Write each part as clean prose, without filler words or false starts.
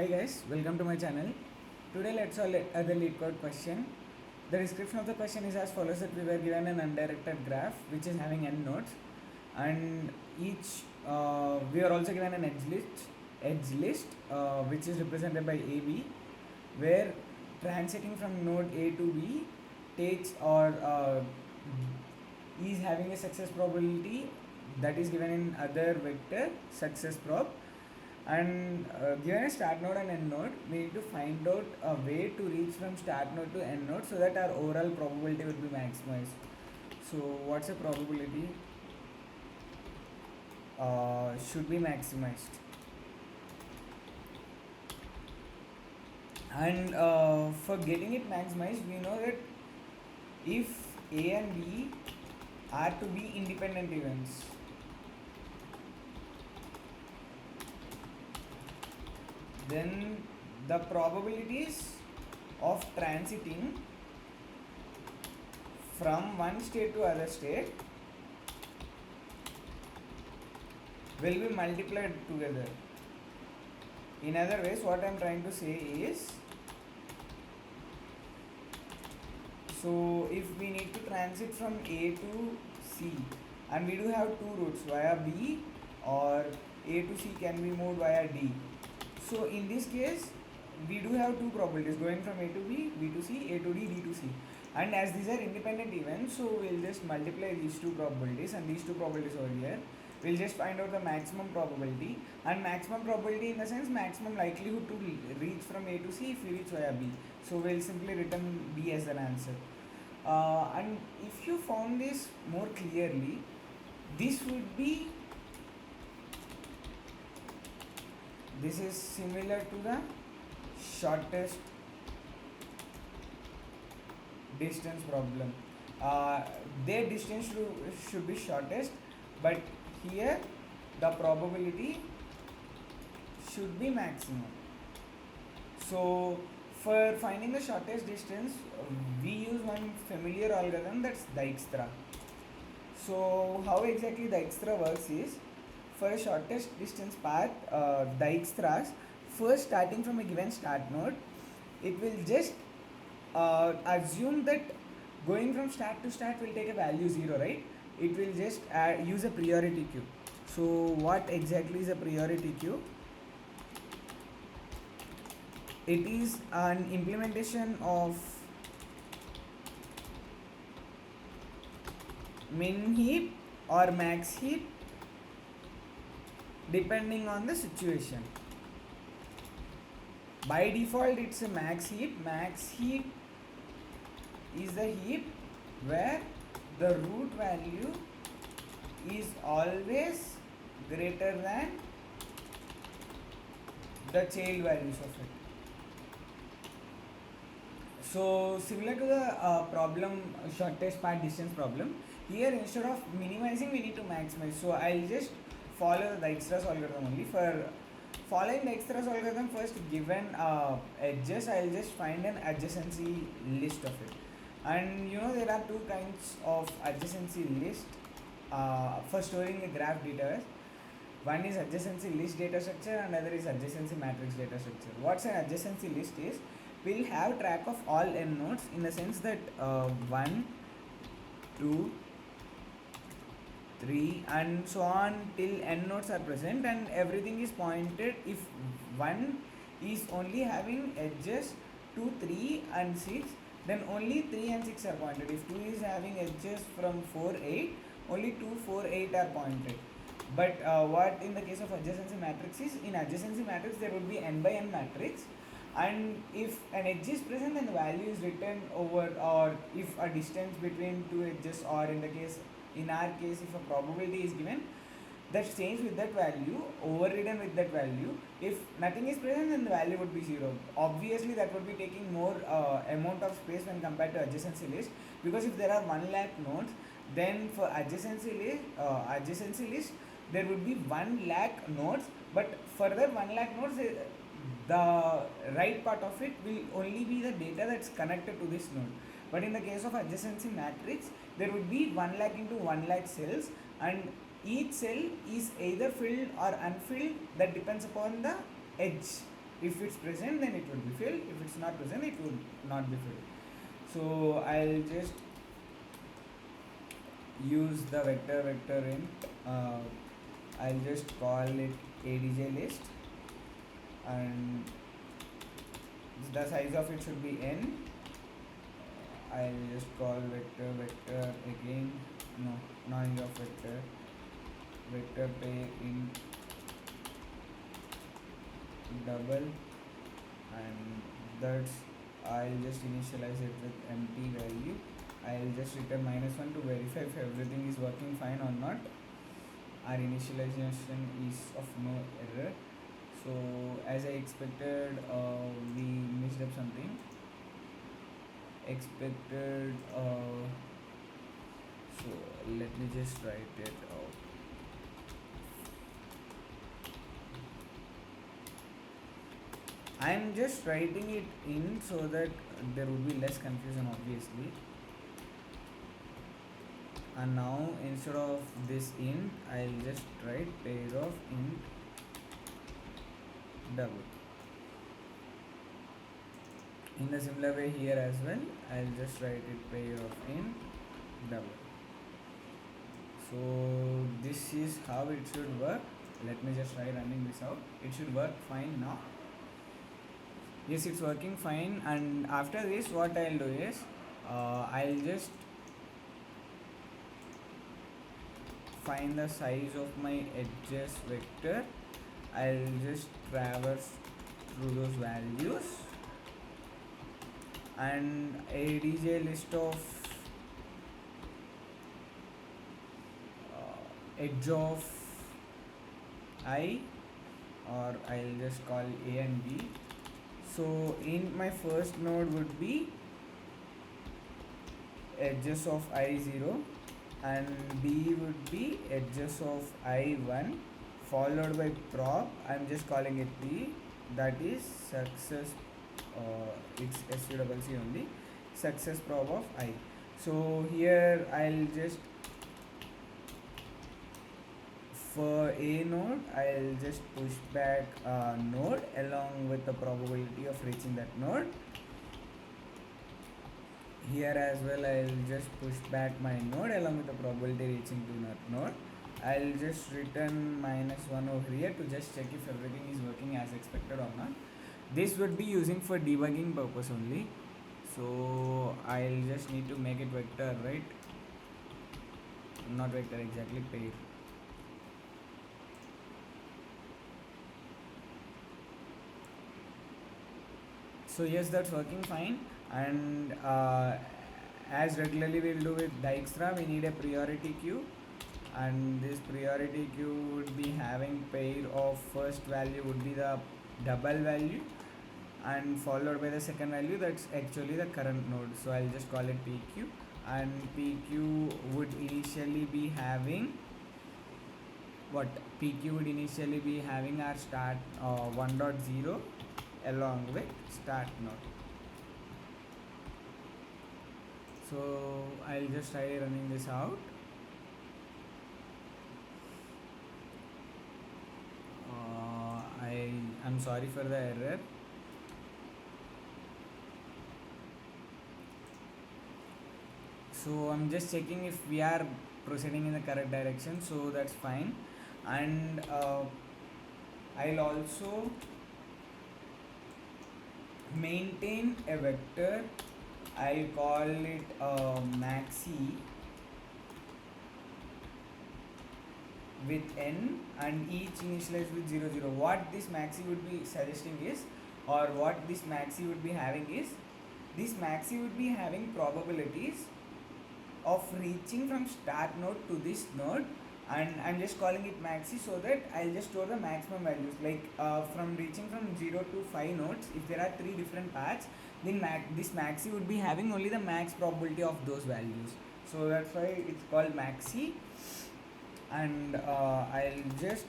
Hi guys, welcome to my channel. Today let's solve the lead code question. The description of the question is as follows: that we were given an undirected graph which is having n nodes, and each we are also given an edge list which is represented by AB, where transiting from node A to B takes or is having a success probability that is given in other vector success prob, and given a start node and end node, we need to find out a way to reach from start node to end node so that our overall probability will be maximized. So what's the probability should be maximized, and for getting it maximized, we know that if A and B are to be independent events, then the probabilities of transiting from one state to other state will be multiplied together. In other ways, what I am trying to say is, so if we need to transit from A to C, and we do have two routes via B, or A to C can be moved via D. So in this case, we do have two probabilities going from A to B, B to C, A to D, D to C. And as these are independent events, so we'll just multiply these two probabilities and these two probabilities over here. We'll just find out the maximum probability, and maximum probability in the sense maximum likelihood to reach from A to C if we reach via B. So we'll simply return B as an answer. And if you found this more clearly, this would be, this is similar to the shortest distance problem. Their distance should be shortest, but here the probability should be maximum. So for finding the shortest distance, we use one familiar algorithm, that's Dijkstra. So how exactly Dijkstra works is, for shortest distance path, Dijkstra's, first starting from a given start node, it will just assume that going from start to start will take a value 0, right? It will just use a priority queue. So what exactly is a priority queue? It is an implementation of min heap or max heap depending on the situation. By default, it's a max heap. Max heap is the heap where the root value is always greater than the child values of it. So similar to the problem, shortest path distance problem, here instead of minimizing we need to maximize. So I'll just follow the Dijkstra's algorithm only. For following Dijkstra's algorithm, first given edges, I'll just find an adjacency list of it. And you know, there are two kinds of adjacency list for storing a graph data. One is adjacency list data structure and other is adjacency matrix data structure. What's an adjacency list is, we'll have track of all n nodes in the sense that 1, 2, 3 and so on till n nodes are present, and everything is pointed. If one is only having edges 2, 3 and 6, then only 3 and 6 are pointed. If 2 is having edges from 4, 8, only 2, 4, 8 are pointed. But what in the case of adjacency matrix is, in adjacency matrix there would be n by n matrix, and if an edge is present then the value is written over, or if a distance between two edges, or in our case if a probability is given, that's changed with that value, overridden with that value. If nothing is present then the value would be 0. Obviously that would be taking more amount of space when compared to adjacency list, because if there are 1 lakh nodes, then for adjacency list there would be 1 lakh nodes, but further 1 lakh nodes, the right part of it will only be the data that's connected to this node. But in the case of adjacency matrix, there would be 1 lakh into 1 lakh cells, and each cell is either filled or unfilled, that depends upon the edge. If it's present, then it would be filled. If it's not present, it would not be filled. So I'll just use the vector int. I'll just call it adj list, and the size of it should be n. I'll just call vector again. No, not of vector pair int double, and that's, I'll just initialize it with empty value. I'll just return -1 to verify if everything is working fine or not. Our initialization is of no error. So as I expected, we mixed up something. Expected. So let me just write it out. I'm just writing it in so that there would be less confusion, obviously. And now instead of this int, I'll just write pair of int double. In the similar way here as well, I'll just write it pair of int double. So this is how it should work. Let me just try running this out. It should work fine now. Yes, it's working fine. And after this, what I'll do is I'll just find the size of my edges vector. I'll just traverse through those values, and adj list of edge of I, or I'll just call A and B. So in my first node would be edges of I0, and B would be edges of I1, followed by prop. I'm just calling it P, that is success, it's SUCC only, success prop of I. So here I'll just, for A node, I'll just push back a node along with the probability of reaching that node. Here as well, I'll just push back my node along with the probability reaching to that node. I'll just return -1 over here to just check if everything is working as expected or not. This would be using for debugging purpose only. So I'll just need to make it vector, right? Not vector, exactly, pair. So yes, that's working fine. And as regularly we'll do with Dijkstra, we need a priority queue, and this priority queue would be having pair of first value would be the double value, and followed by the second value, that's actually the current node. So I'll just call it PQ, and PQ would initially be having what? PQ would initially be having our start 1.0 along with start node. So I'll just try running this out. I'm sorry for the error. So I'm just checking if we are proceeding in the correct direction, so that's fine. And I'll also maintain a vector. I'll call it maxi with n, and each initialized with 0 0. What this maxi would be suggesting is, or what this maxi would be having is, this maxi would be having probabilities of reaching from start node to this node, and I'm just calling it maxi so that I'll just store the maximum values, like from reaching from 0 to 5 nodes. If there are 3 different paths, then this maxi would be having only the max probability of those values. So that's why it's called maxi. And I'll just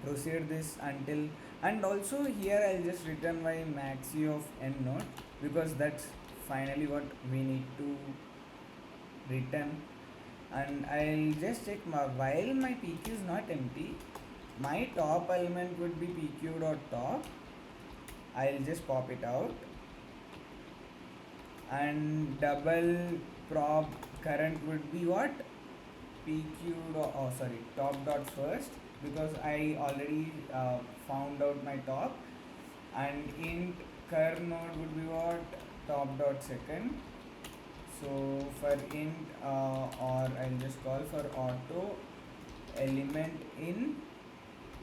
proceed this until, and also here I'll just return my maxi of n node, because that's finally what we need to return. And I'll just check while my PQ is not empty, my top element would be pq dot top. I'll just pop it out, and double prob current would be what? pq dot, oh sorry, top dot first, because I already found out my top. And int cur node would be what? Top dot second. So for int or I'll just call for auto element in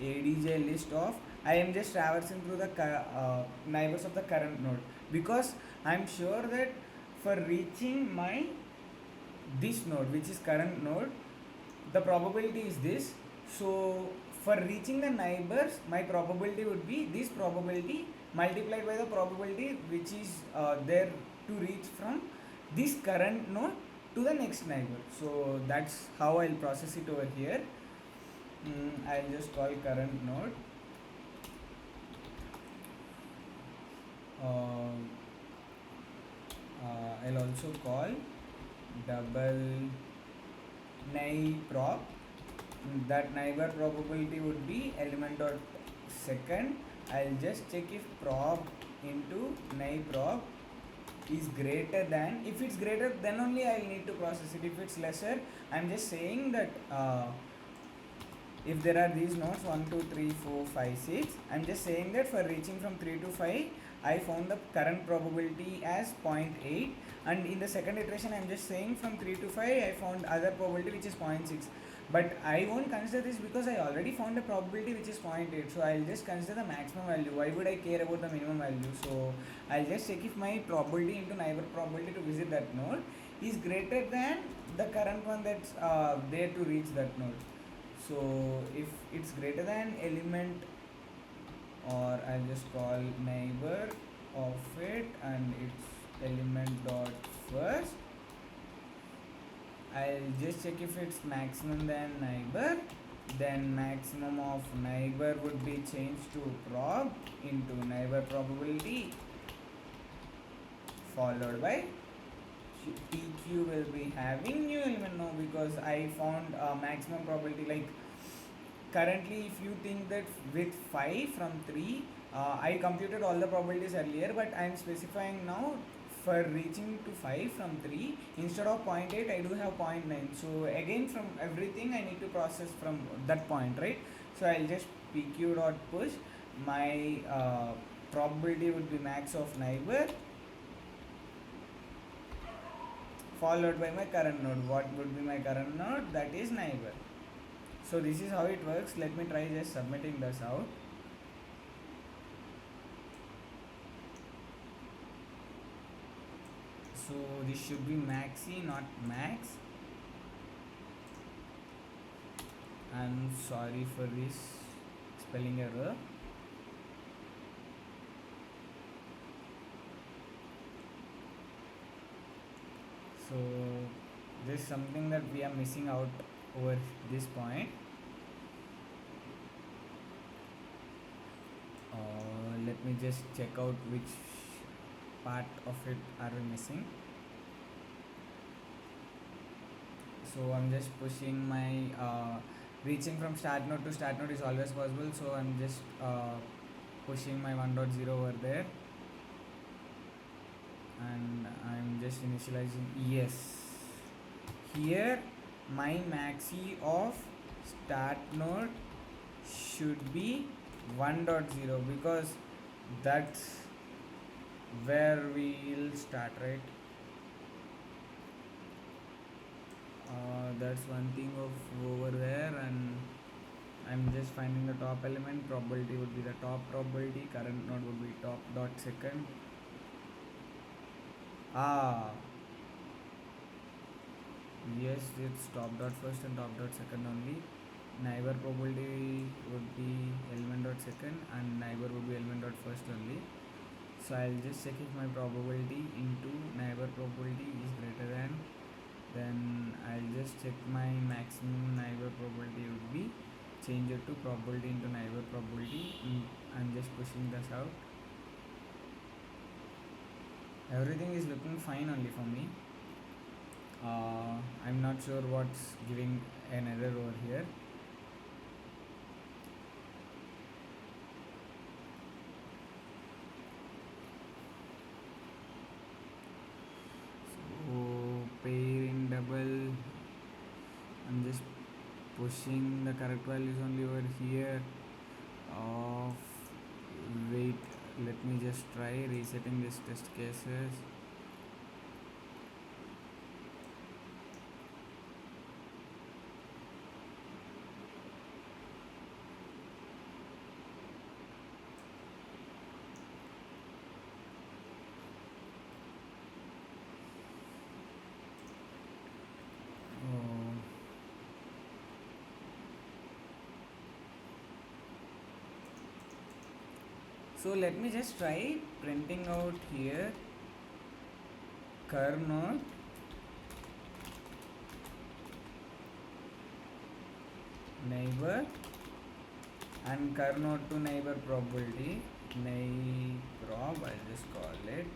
adj list of, I am just traversing through the neighbors of the current node, because I'm sure that for reaching my this node, which is current node, the probability is this. So for reaching the neighbors, my probability would be this probability multiplied by the probability which is there to reach from this current node to the next neighbor. So that's how I'll process it over here. I'll just call current node. Uh, I'll also call double naive prob. That neighbor probability would be element dot second. I'll just check if prob into naive prob is greater than. If it's greater, then only I'll need to process it. If it's lesser, I'm just saying that if there are these nodes 1 2 3 4 5 6, I'm just saying that for reaching from 3 to 5, I found the current probability as 0.8, and in the second iteration I'm just saying from 3 to 5 I found other probability which is 0.6. But I won't consider this because I already found a probability which is 0.8, so I'll just consider the maximum value. Why would I care about the minimum value? So I'll just check if my probability into neighbor probability to visit that node is greater than the current one that's there to reach that node. So if it's greater than element, or I'll just call neighbor of it, and it's element dot first, I'll just check if it's maximum than neighbor, then maximum of neighbor would be changed to prob into neighbor probability followed by pq will be having new element now, because I found maximum probability. Like currently, if you think that with 5 from 3, I computed all the probabilities earlier, but I am specifying now for reaching to 5 from 3, instead of 0.8 I do have 0.9. So again, from everything I need to process from that point, right? So I'll just pq dot push, my probability would be max of neighbor followed by my current node. What would be my current node? That is neighbor. So this is how it works. Let me try just submitting this out. So this should be maxi, not max. I'm sorry for this spelling error. So this is something that we are missing out over this point. Let me just check out which part of it are we missing. So I'm just pushing my reaching from start node to start node is always possible, so I'm just pushing my 1.0 over there, and I'm just initializing. Yes, here my maxi of start node should be 1.0, because that's where we'll start, right? That's one thing of over there, and I'm just finding the top element. Probability would be the top probability, current node would be top dot second. Yes, it's top dot first and top dot second only. Neighbor probability would be element dot second, and neighbor would be element dot first only. So I'll just check if my probability into neighbor probability is greater than, then I'll just check my maximum neighbor probability would be, change it to probability into neighbor probability. I'm just pushing this out. Everything is looking fine only for me. I'm not sure what's giving an error over here. pushing the correct values only over here. Of wait, let me just try resetting these test cases. Oh. So let me just try printing out here cur node neighbor and cur node to neighbor probability neighprob. I'll just call it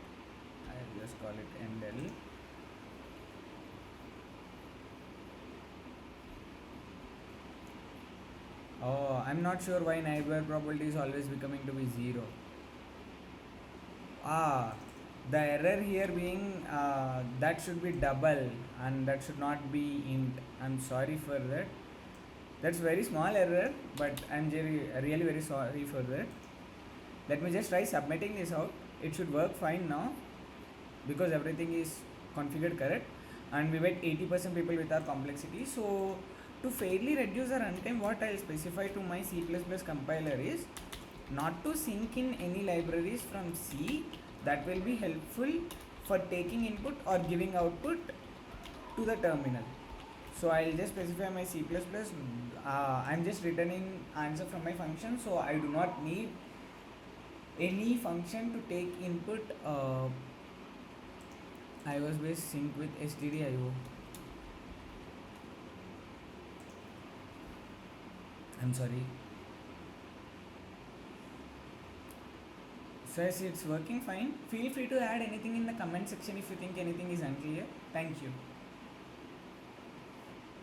ndl. Oh, I'm not sure why neighbor probability is always becoming to be 0. The error here being that should be double and that should not be int. I'm sorry for that. That's very small error, but I'm really very sorry for that. Let me just try submitting this out. It should work fine now because everything is configured correct, and we get 80% people with our complexity. So to fairly reduce the runtime, what I'll specify to my C++ compiler is not to sync in any libraries from C that will be helpful for taking input or giving output to the terminal. So I'll just specify my C++. I'm just returning answer from my function, so I do not need any function to take input iOS based sync with stdio. I'm sorry. So as it's working fine. Feel free to add anything in the comment section if you think anything is unclear. Thank you.